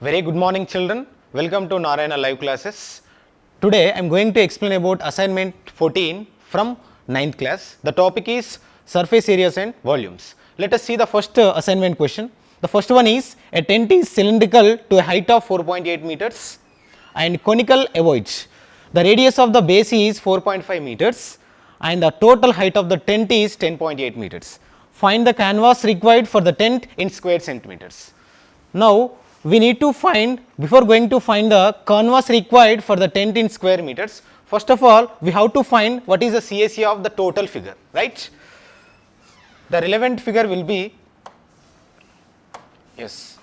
Very good morning children, welcome to Narayana live classes. Today I am going to explain about assignment 14 from 9th class. The topic is surface areas and volumes. Let us see the first assignment question. The first one is a tent is cylindrical to a height of 4.8 meters and conical avoids. The radius of the base is 4.5 meters and the total height of the tent is 10.8 meters. Find the canvas required for the tent in square centimeters. Now we need to find, before going to find the canvas required for the tent in square meters, first of all we have to find what is the CSA of the total figure, right. The relevant figure will be, yes.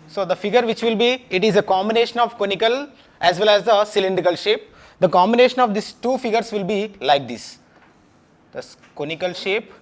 So the figure which will be, it is a combination of conical as well as the cylindrical shape. The combination of these two figures will be like this, the conical shape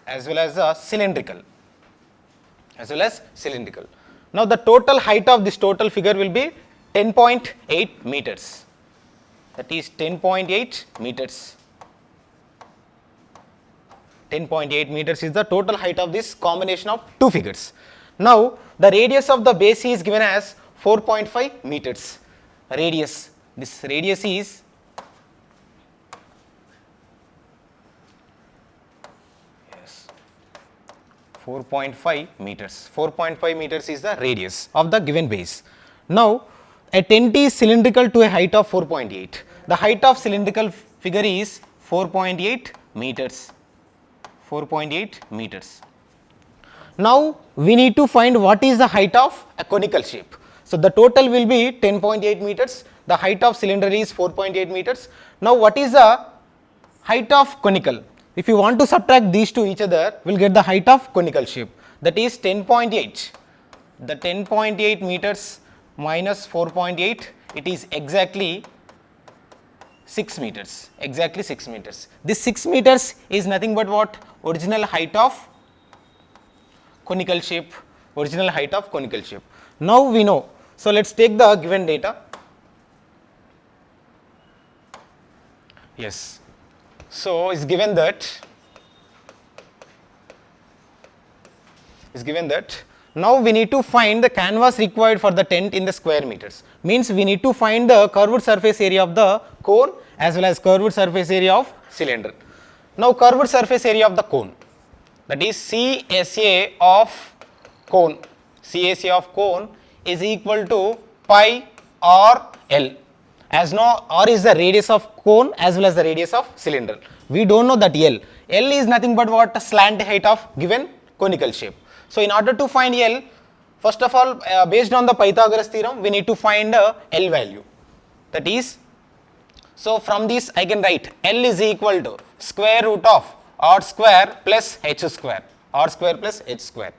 as well as the cylindrical, Now the total height of this total figure will be 10.8 meters, that is 10.8 meters. 10.8 meters is the total height of this combination of two figures. Now the radius of the base is given as 4.5 meters. Radius, this radius is 4.5 meters. 4.5 meters is the radius of the given base. Now a tent is cylindrical to a height of 4.8. The height of cylindrical figure is 4.8 meters. 4.8 meters. Now we need to find what is the height of a conical shape. So the total will be 10.8 meters. The height of cylinder is 4.8 meters. Now what is the height of conical? If you want to subtract these two each other, we will get the height of conical shape, that is 10.8. The 10.8 meters minus 4.8, it is exactly 6 meters, exactly 6 meters. This 6 meters is nothing but what? Original height of conical shape, original height of conical shape. Now we know. So let us take the given data. Yes. So is given that now we need to find the canvas required for the tent in the square meters. Means we need to find the curved surface area of the cone as well as curved surface area of cylinder. Now curved surface area of the cone, that is CSA of cone. CSA of cone is equal to pi r L. As now r is the radius of cone as well as the radius of cylinder. We do not know that L. L is nothing but what? Slant height of given conical shape. So in order to find L, first of all based on the Pythagoras theorem we need to find L value. That is, so from this I can write L is equal to square root of r square plus h square, r square plus h square.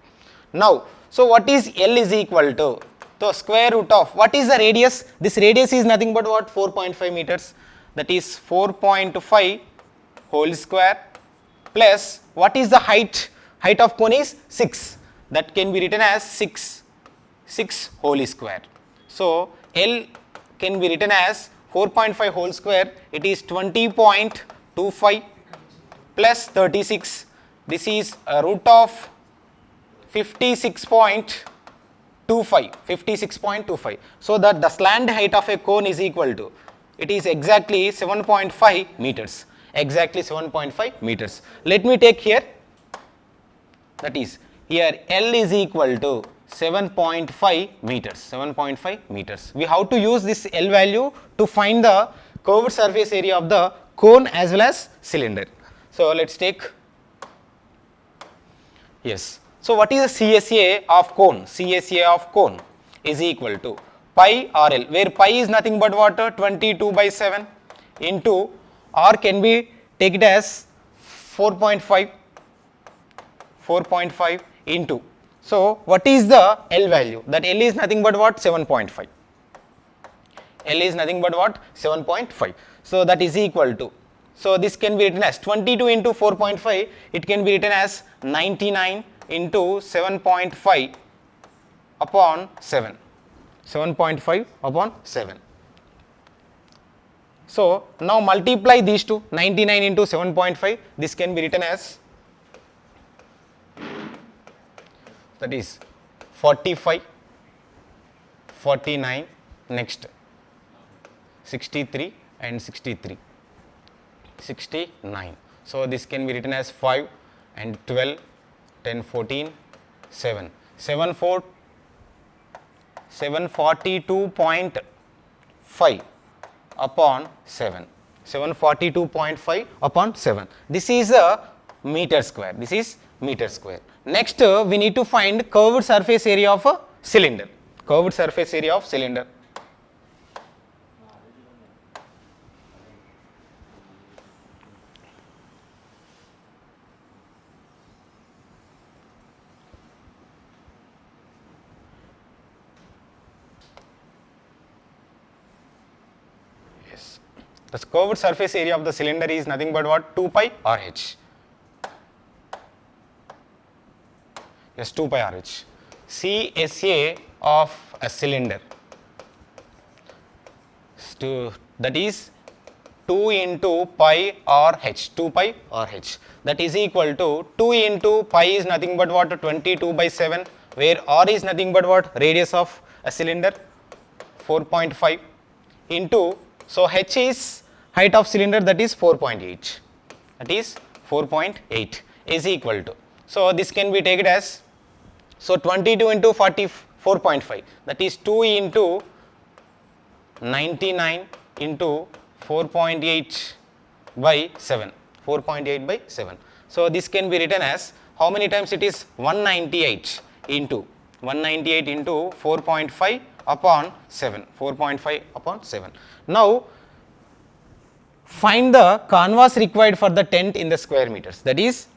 Now, so what is L is equal to? So square root of, what is the radius? This radius is nothing but what? 4.5 meters, that is 4.5 whole square plus what is the height? Height of cone is 6, that can be written as 6 whole square. So L can be written as 4.5 whole square, it is 20.25 plus 36, this is a root of 56.25. So that the slant height of a cone is equal to, it is exactly 7.5 meters, exactly 7.5 meters. Let me take here, that is here L is equal to 7.5 meters, 7.5 meters. We have to use this L value to find the curved surface area of the cone as well as cylinder. So let us take, yes. So what is the CSA of cone? CSA of cone is equal to pi RL, where pi is nothing but what? 22/7 into R can be take it as 4.5 into. So what is the L value? That L is nothing but what? 7.5. L is nothing but what? 7.5. So that is equal to, so this can be written as 22 into 4.5, it can be written as 99 into 7.5 upon 7. 7.5 upon 7. So now multiply these two, 99 into 7.5, this can be written as that is 45, 49, next 63 and 63, 69. So this can be written as 5 and 12, 10, 14, 7. 742.5 upon 7. 742.5 upon 7. This is a meter square. This is meter square. Next, we need to find curved surface area of a cylinder. Curved surface area of cylinder. The curved surface area of the cylinder is nothing but what? 2 pi RH. Yes, 2 pi RH. CSA of a cylinder, that is 2 into pi RH, 2 pi RH. That is equal to 2 into pi is nothing but what? 22 by 7, where R is nothing but what? Radius of a cylinder, 4.5 into, so H is height of cylinder, that is 4.8, that is 4.8 is equal to, so this can be taken as, so 22 into 44.5, that is 2 into 99 into 4.8 by 7, 4.8 by 7. So this can be written as, how many times it is? 198 into 4.5 upon 7, 4.5 upon 7. Now find the canvas required for the tent in the square meters, that is,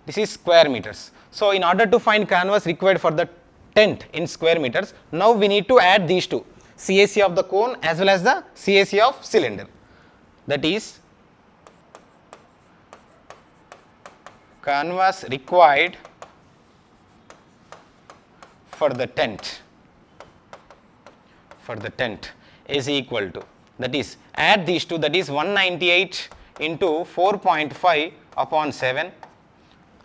this is square meters. So in order to find canvas required for the tent in square meters, now we need to add these two, CSA of the cone as well as the CSA of cylinder, that is canvas required for the tent is equal to, that is, add these two, that is 198 into 4.5 upon 7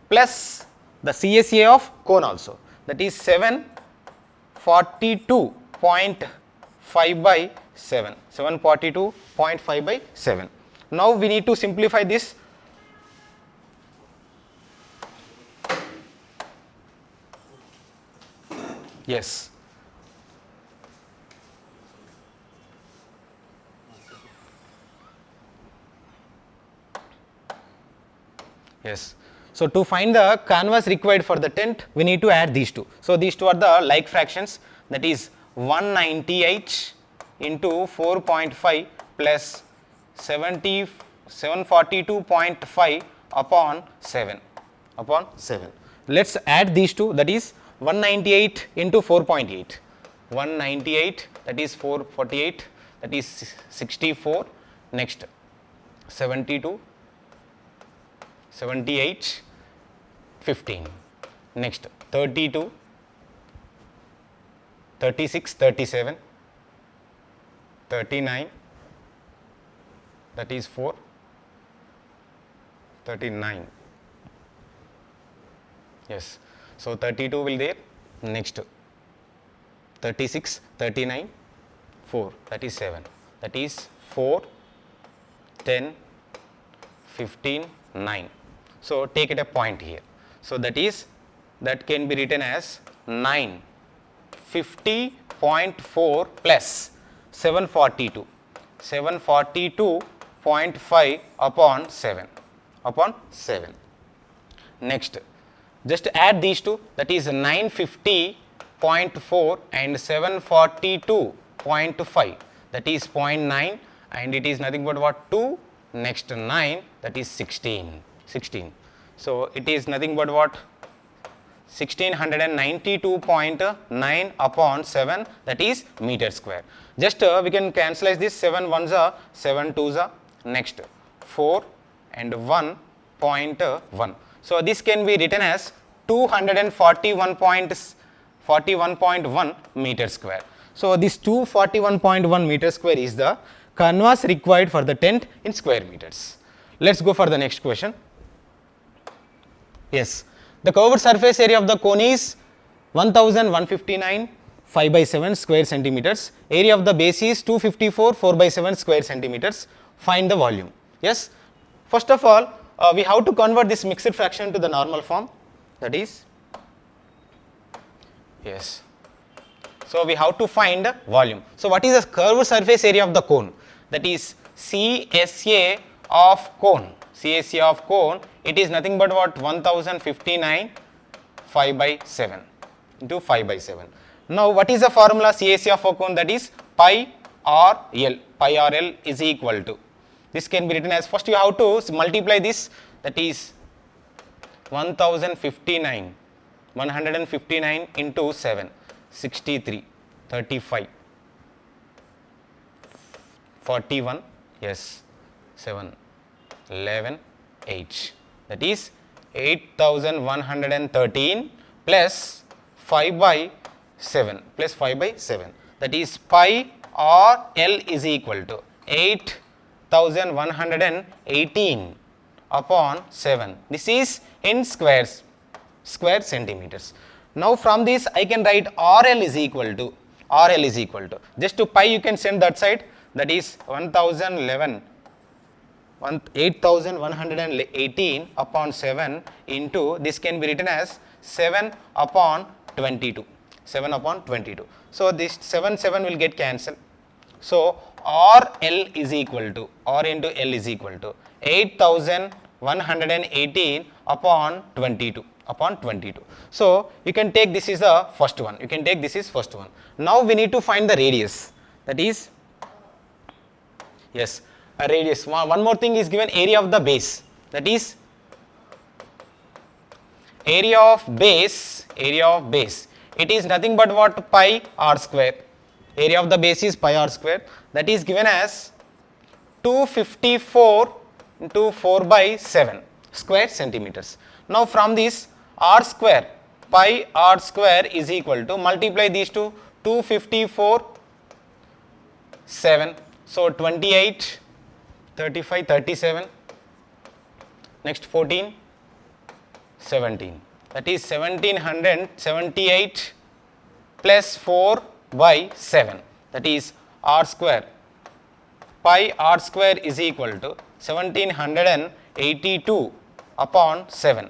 plus the CSA of cone also, that is 742.5 by 7, 742.5 by 7. Now we need to simplify this. Yes. Yes. So to find the canvas required for the tent, we need to add these two. So these two are the like fractions, that is 198 into 4.5 plus 742.5 upon 7, upon 7. Let's add these two, that is 198 into 4.8, 198, that is 448, that is 64, next 72, 78, 15, next 32, 36, 37, 39, that is 4, 39. Yes. So 32 will there, next 36, 39, 4, that is 7, that is 4, 10, 15, 9. So take it a point here. So that is, that can be written as 950.4 plus 742, 742.5 upon 7, upon 7. Next, just add these two, that is 950.4 and 742.5, that is 0.9, and it is nothing but what? 2, next 9, that is 16, 16. So it is nothing but what? 1692.9 upon 7, that is meter square. Just we can cancelize this, 7 ones are 7 twos are, next 4 and 1.1. So this can be written as 241.1 meter square. So this 241.1 meter square is the canvas required for the tent in square meters. Let's go for the next question. Yes, The curved surface area of the cone is 1159 5 by 7 square centimeters. Area of the base is 254 4 by 7 square centimeters. Find the volume. Yes. First of all, we have to convert this mixed fraction to the normal form. That is, yes. So we have to find volume. So what is the curved surface area of the cone? That is CSA of cone. CSA of cone, it is nothing but what, 1059 5 by 7 into 5 by 7. Now what is the formula CSA of a cone? That is pi r L. Pi r L is equal to, this can be written as, first you have to multiply this, that is 1059 into 7, 63, 35, 41, yes, 7, 11, 8, that is 8113 plus 5 by 7 plus 5 by 7, that is pi r L is equal to 8118 upon 7. This is in square centimeters. Now from this I can write RL is equal to, just to pi you can send that side, that is 8118 upon 7 into, this can be written as 7 upon 22. So this 7 will get cancelled. So RL is equal to, R into L is equal to 8118 upon 22. So you can take this is the first one. Now we need to find the radius. That is, yes, a radius. One more thing is given, area of the base. That is area of base. It is nothing but what, pi r square. Area of the base is pi r square. That is given as 254 into 4 by 7 square centimeters. Now from this r square, pi r square is equal to, multiply these two, 254, 7. So 28, 35, 37. Next 14, 17. That is 1778 plus 4 by 7. That is r square. Pi r square is equal to 1782 upon 7.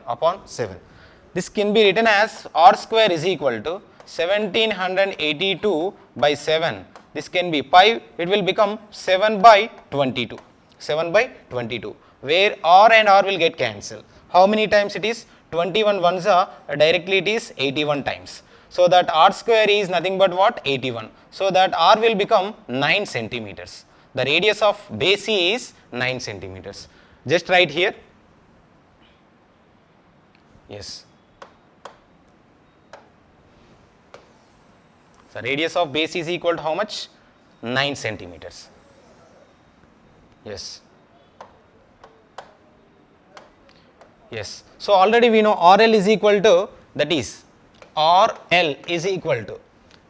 This can be written as r square is equal to 1782 by 7. This can be pi, it will become 7 by 22. Where r and r will get cancelled. How many times it is? 21 ones are, directly it is 81 times. So that r square is nothing but what? 81. So that r will become 9 centimeters. The radius of base is 9 centimeters. Just write here. Yes. So radius of base is equal to how much? 9 centimeters. Yes. So already we know RL is equal to, that is RL is equal to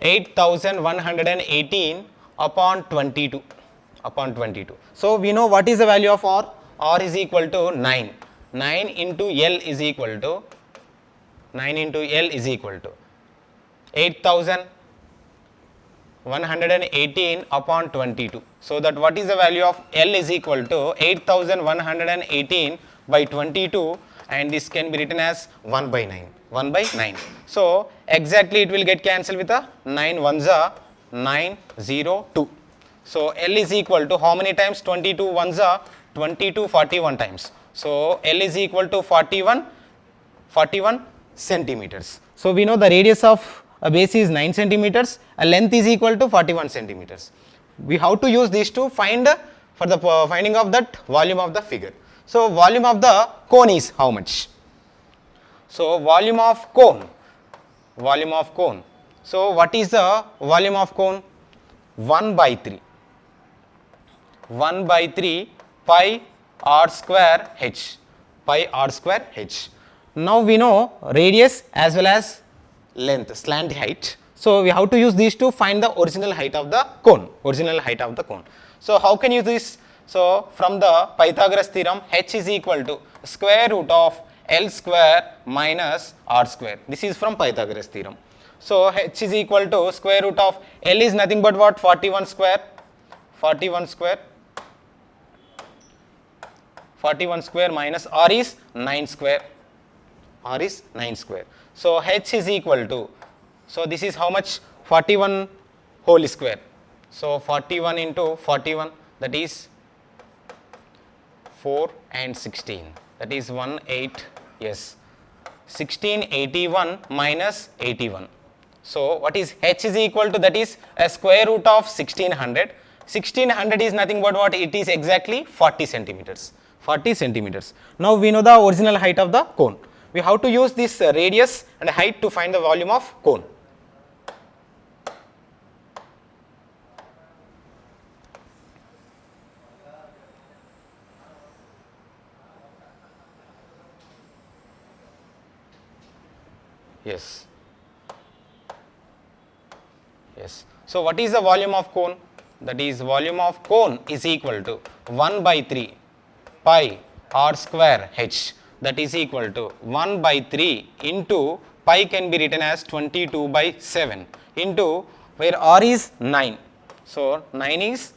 8118 upon 22. So we know what is the value of R. R is equal to 9. 9 into L is equal to 8118 upon 22. So that what is the value of L is equal to 8118 by 22, and this can be written as 1 by 9. So exactly it will get cancelled with a 9 ones are 902. So L is equal to how many times? 22 ones are 22 41 times. So L is equal to 41 centimeters. So we know the radius of a base is 9 centimeters, a length is equal to 41 centimeters. We have to use these to find for the finding of that volume of the figure. So volume of the cone is how much? So volume of cone. So what is the volume of cone? 1 by 3 pi r square h. Now we know radius as well as length, slant height. So we have to use these to find the original height of the cone. So how can you use this? So from the Pythagoras theorem, h is equal to square root of L square minus R square. This is from Pythagoras theorem. So H is equal to square root of L is nothing but what? 41 square. 41 square. 41 square minus R is 9 square. R is 9 square. So H is equal to, so this is how much? 41 whole square. So 41 into 41, that is 4 and 16, that is 8, yes, 1681 minus 81. So what is H is equal to? That is a square root of 1600. 1600 is nothing but what? It is exactly 40 centimeters. 40 centimeters. Now we know the original height of the cone. We have to use this radius and height to find the volume of cone. Yes. Yes. So what is the volume of cone? That is volume of cone is equal to 1 by 3 pi r square h, that is equal to 1 by 3 into pi can be written as 22 by 7 into where r is 9. So 9 is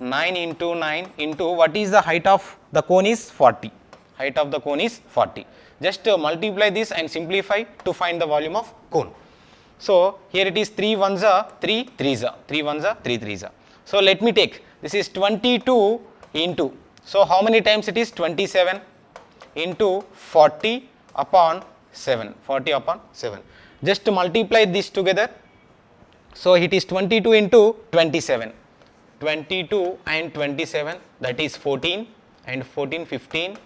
9 into 9 into what is the height of the cone is 40. Height of the cone is 40. Just multiply this and simplify to find the volume of cone. So here it is 3 ones are 3 threes are 3 ones are 3 threes are. So let me take, this is 22 into, so how many times it is? 27 into 40 upon 7, 40 upon 7. Just to multiply this together, so it is 22 into 27, 22 and 27, that is 14 and 14 15,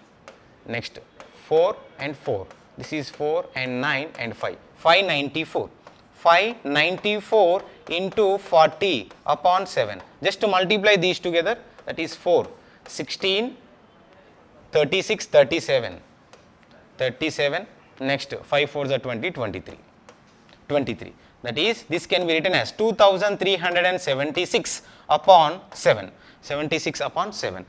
next 4 and 4, this is 4 and 9 and 5, 594. 594 into 40 upon 7. Just to multiply these together, that is 4, 16, 36, 37, 37, next 5 4s are 20, 23, 23. That is, this can be written as 2376 upon 7, 76 upon 7.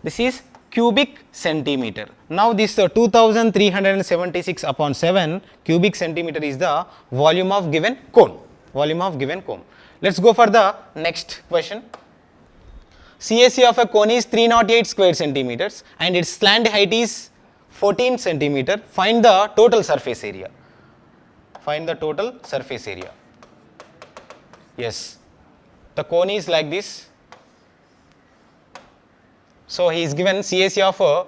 This is cubic centimeter. Now this 2376 upon 7 cubic centimeter is the volume of given cone. Volume of given cone. Let's go for the next question. CSA of a cone is 308 square centimeters and its slant height is 14 centimeter. Find the total surface area. Find the total surface area. Yes, the cone is like this. So he is given CSA of a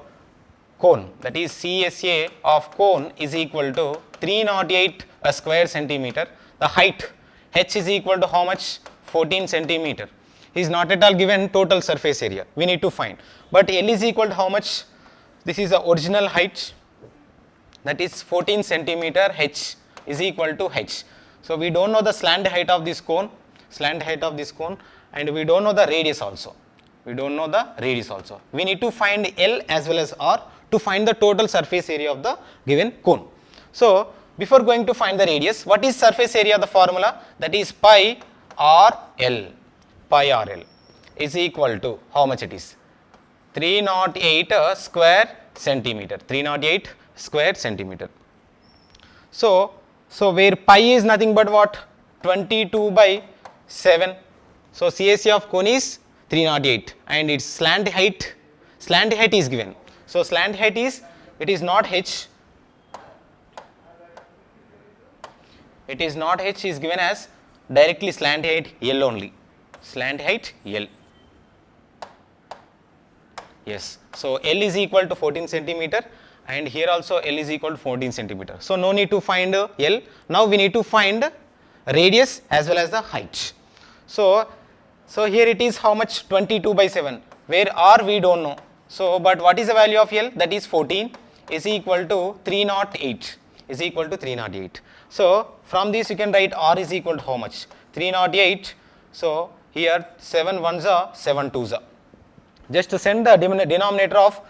cone, that is CSA of cone is equal to 308 a square centimeter. The height h is equal to how much? 14 centimeter. He is not at all given total surface area. We need to find. But L is equal to how much? This is the original height, that is 14 centimeter. H is equal to h. So we don't know the slant height of this cone, and we don't know the radius also. We don't know the radius also. We need to find L as well as R to find the total surface area of the given cone. So before going to find the radius, what is surface area? The formula, that is pi RL. Pi RL is equal to how much it is? 308 square centimeter. 308 square centimeter. So where pi is nothing but what? 22 by 7. So CSA of cone is 308 and its slant height is given. So slant height is, it is not h, it is not h, is given as directly slant height L only, slant height L. Yes, so L is equal to 14 centimeter and here also L is equal to 14 centimeter. So no need to find L. Now we need to find radius as well as the height. So here it is how much? 22 by 7, where R we don't know. So but what is the value of L? That is 14 is equal to 308, is equal to 308. So from this you can write R is equal to how much? 308. So here 7 ones are 7 twos are. Just to send the denominator of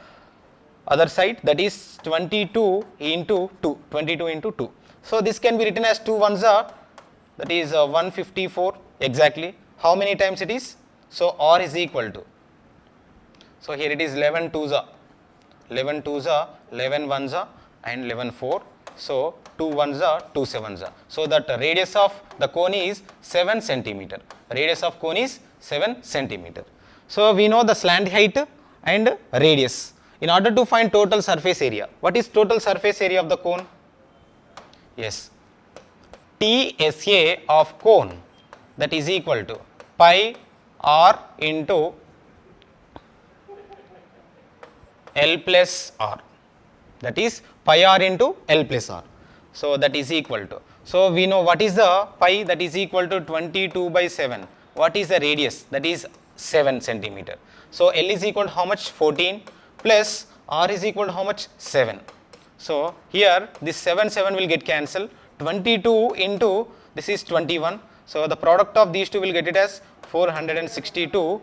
other side, that is 22 into 2, 22 into 2. So this can be written as 2 ones are, that is 154 exactly. How many times it is? So R is equal to, so here it is 11 twos are, 11 twos are, 11 ones are and 11 4. So 2 1s are 2 7s are. So that radius of the cone is 7 centimeter. Radius of cone is 7 centimeter. So we know the slant height and radius. In order to find total surface area, what is total surface area of the cone? Yes, TSA of cone, that is equal to pi r into L plus R, that is pi r into L plus R. So that is equal to, so we know what is the pi, that is equal to 22 by 7. What is the radius? That is 7 centimeter. So L is equal to how much? 14 plus R is equal to how much? 7. So here this 7 will get cancelled. 22 into this is 21. So the product of these two will get it as 462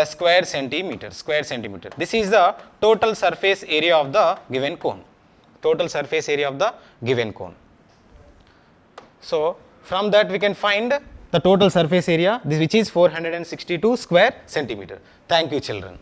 square centimeter. This is the total surface area of the given cone. Total surface area of the given cone. So from that we can find the total surface area, which is 462 square centimeter. Thank you, children.